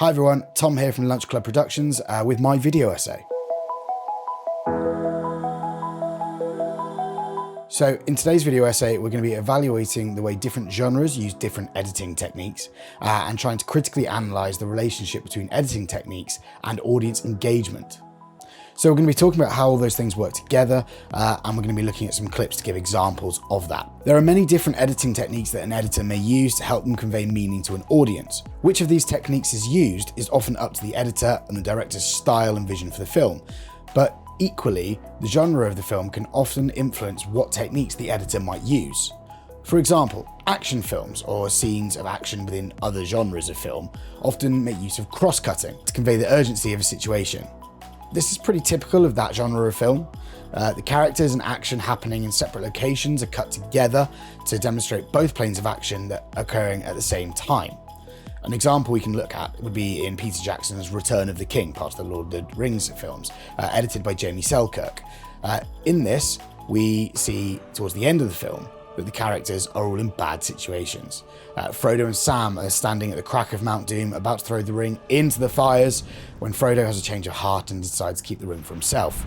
Hi everyone, Tom here from Lunch Club Productions with my video essay. So in today's video essay, we're going to be evaluating the way different genres use different editing techniques and trying to critically analyse the relationship between editing techniques and audience engagement. So we're going to be talking about how all those things work together and we're going to be looking at some clips to give examples of that. There are many different editing techniques that an editor may use to help them convey meaning to an audience. Which of these techniques is used is often up to the editor and the director's style and vision for the film, but equally, the genre of the film can often influence what techniques the editor might use. For example, action films or scenes of action within other genres of film often make use of cross-cutting to convey the urgency of a situation. This is pretty typical of that genre of film. The characters and action happening in separate locations are cut together to demonstrate both planes of action that are occurring at the same time. An example we can look at would be in Peter Jackson's Return of the King, part of the Lord of the Rings films, edited by Jamie Selkirk. In this, we see towards the end of the film that the characters are all in bad situations. Frodo and Sam are standing at the crack of Mount Doom, about to throw the ring into the fires, when Frodo has a change of heart and decides to keep the ring for himself.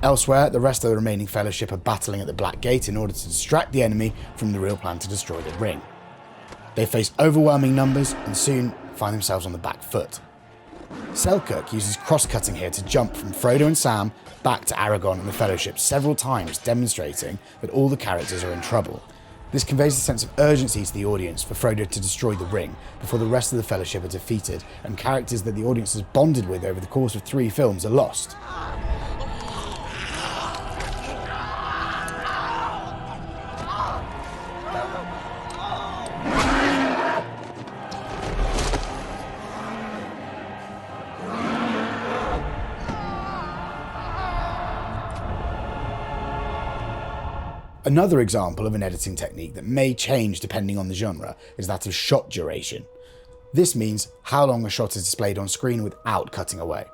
Elsewhere, the rest of the remaining Fellowship are battling at the Black Gate in order to distract the enemy from the real plan to destroy the ring. They face overwhelming numbers and soon find themselves on the back foot. Selkirk uses cross-cutting here to jump from Frodo and Sam back to Aragorn and the Fellowship several times, demonstrating that all the characters are in trouble. This conveys a sense of urgency to the audience for Frodo to destroy the ring before the rest of the Fellowship are defeated and characters that the audience has bonded with over the course of 3 films are lost. Another example of an editing technique that may change depending on the genre is that of shot duration. This means how long a shot is displayed on screen without cutting away.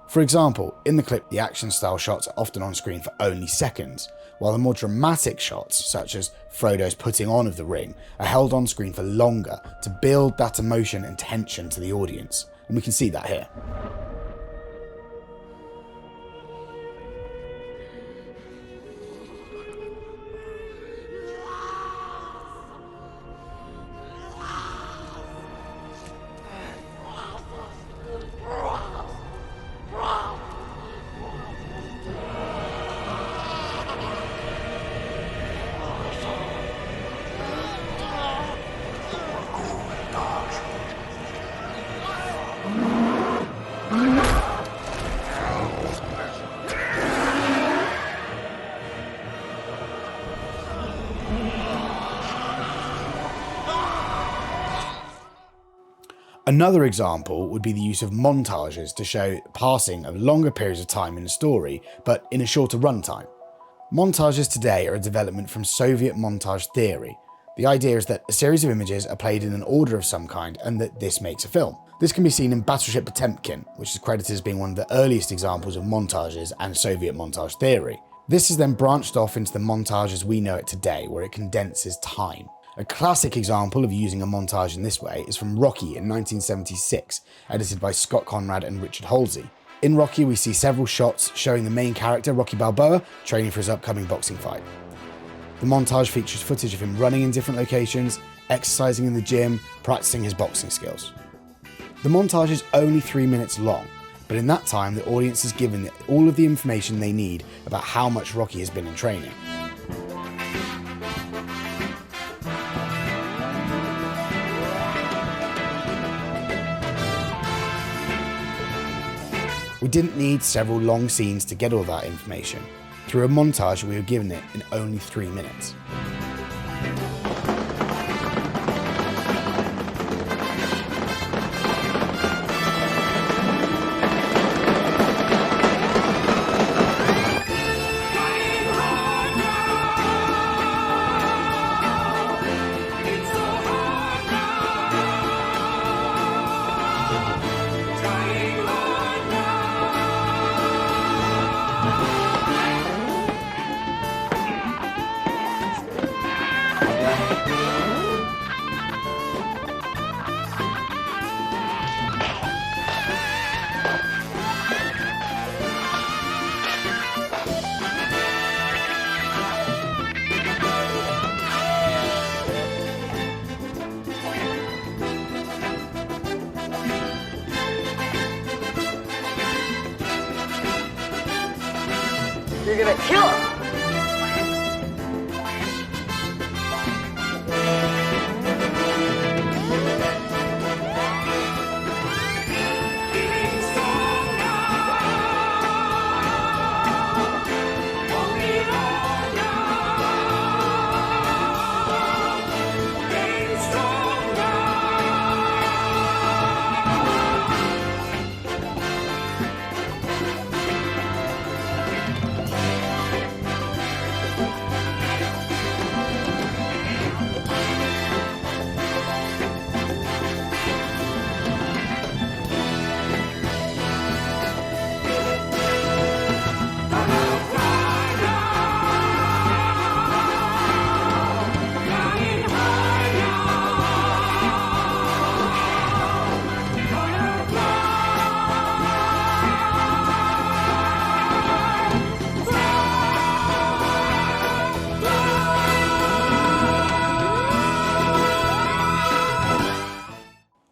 For example, in the clip, the action style shots are often on screen for only seconds, while the more dramatic shots, such as Frodo's putting on of the ring, are held on screen for longer to build that emotion and tension to the audience, and we can see that here. Another example would be the use of montages to show passing of longer periods of time in a story, but in a shorter runtime. Montages today are a development from Soviet montage theory. The idea is that a series of images are played in an order of some kind and that this makes a film. This can be seen in Battleship Potemkin, which is credited as being one of the earliest examples of montages and Soviet montage theory. This is then branched off into the montage as we know it today, where it condenses time. A classic example of using a montage in this way is from Rocky in 1976, edited by Scott Conrad and Richard Halsey. In Rocky, we see several shots showing the main character, Rocky Balboa, training for his upcoming boxing fight. The montage features footage of him running in different locations, exercising in the gym, practicing his boxing skills. The montage is only 3 minutes long, but in that time the audience is given all of the information they need about how much Rocky has been in training. We didn't need several long scenes to get all that information. Through a montage, we were given it in only 3 minutes. You're gonna kill him!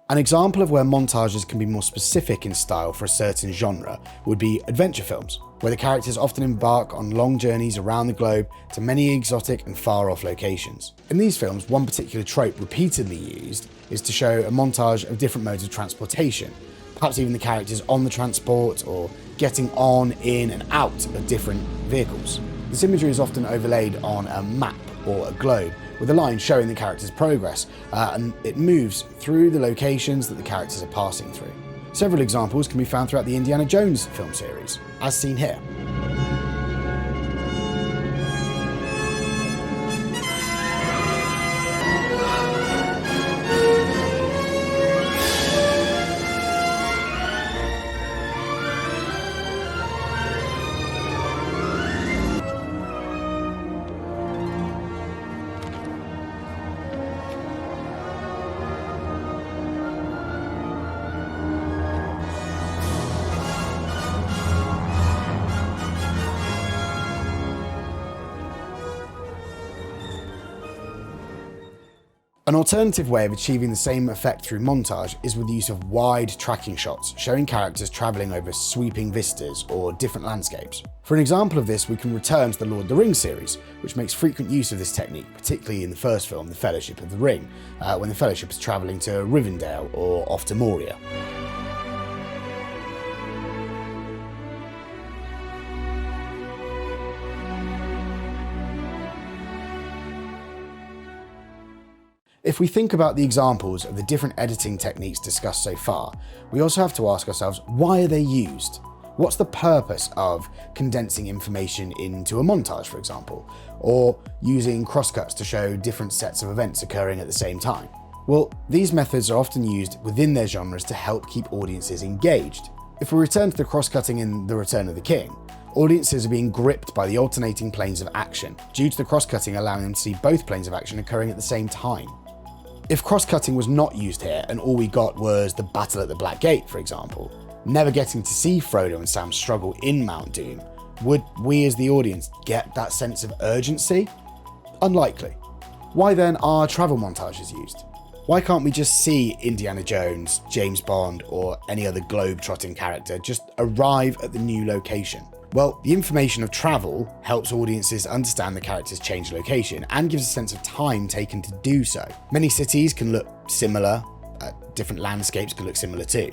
An example of where montages can be more specific in style for a certain genre would be adventure films, where the characters often embark on long journeys around the globe to many exotic and far-off locations. In these films, one particular trope repeatedly used is to show a montage of different modes of transportation, perhaps even the characters on the transport or getting on, in and out of different vehicles. This imagery is often overlaid on a map or a globe, with a line showing the character's progress, and it moves through the locations that the characters are passing through. Several examples can be found throughout the Indiana Jones film series, as seen here. An alternative way of achieving the same effect through montage is with the use of wide tracking shots, showing characters travelling over sweeping vistas or different landscapes. For an example of this, we can return to the Lord of the Rings series, which makes frequent use of this technique, particularly in the first film, The Fellowship of the Ring, when the Fellowship is travelling to Rivendell or off to Moria. If we think about the examples of the different editing techniques discussed so far, we also have to ask ourselves, why are they used? What's the purpose of condensing information into a montage, for example, or using crosscuts to show different sets of events occurring at the same time? Well, these methods are often used within their genres to help keep audiences engaged. If we return to the cross-cutting in The Return of the King, audiences are being gripped by the alternating planes of action, due to the cross-cutting allowing them to see both planes of action occurring at the same time. If cross-cutting was not used here and all we got was the battle at the Black Gate, for example, never getting to see Frodo and Sam struggle in Mount Doom, would we as the audience get that sense of urgency? Unlikely. Why then are travel montages used? Why can't we just see Indiana Jones, James Bond, or any other globe-trotting character just arrive at the new location? Well, the information of travel helps audiences understand the character's changed location and gives a sense of time taken to do so. Many cities can look similar, different landscapes can look similar too.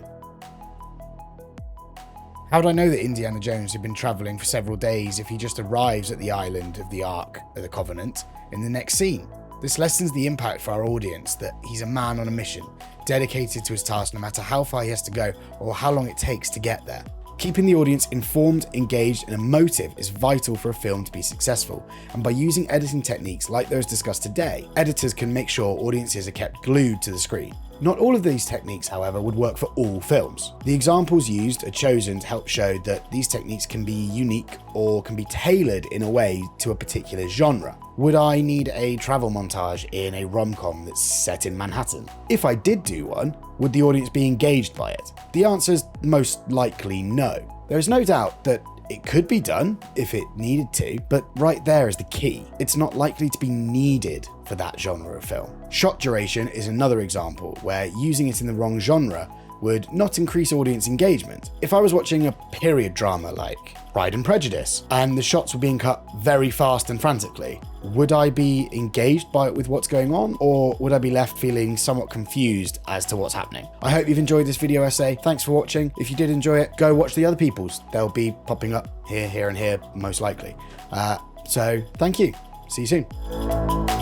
How would I know that Indiana Jones had been travelling for several days if he just arrives at the island of the Ark of the Covenant in the next scene? This lessens the impact for our audience that he's a man on a mission, dedicated to his task no matter how far he has to go or how long it takes to get there. Keeping the audience informed, engaged, and emotive is vital for a film to be successful, and by using editing techniques like those discussed today, editors can make sure audiences are kept glued to the screen. Not all of these techniques, however, would work for all films. The examples used are chosen to help show that these techniques can be unique or can be tailored in a way to a particular genre. Would I need a travel montage in a rom-com that's set in Manhattan? If I did do one, would the audience be engaged by it? The answer is most likely no. There is no doubt that it could be done if it needed to, but right there is the key. It's not likely to be needed for that genre of film. Shot duration is another example where using it in the wrong genre would not increase audience engagement. If I was watching a period drama like Pride and Prejudice, and the shots were being cut very fast and frantically, would I be engaged with what's going on, or would I be left feeling somewhat confused as to what's happening? I hope you've enjoyed this video essay. Thanks for watching. If you did enjoy it, go watch the other people's. They'll be popping up here, and here, most likely. So thank you. See you soon.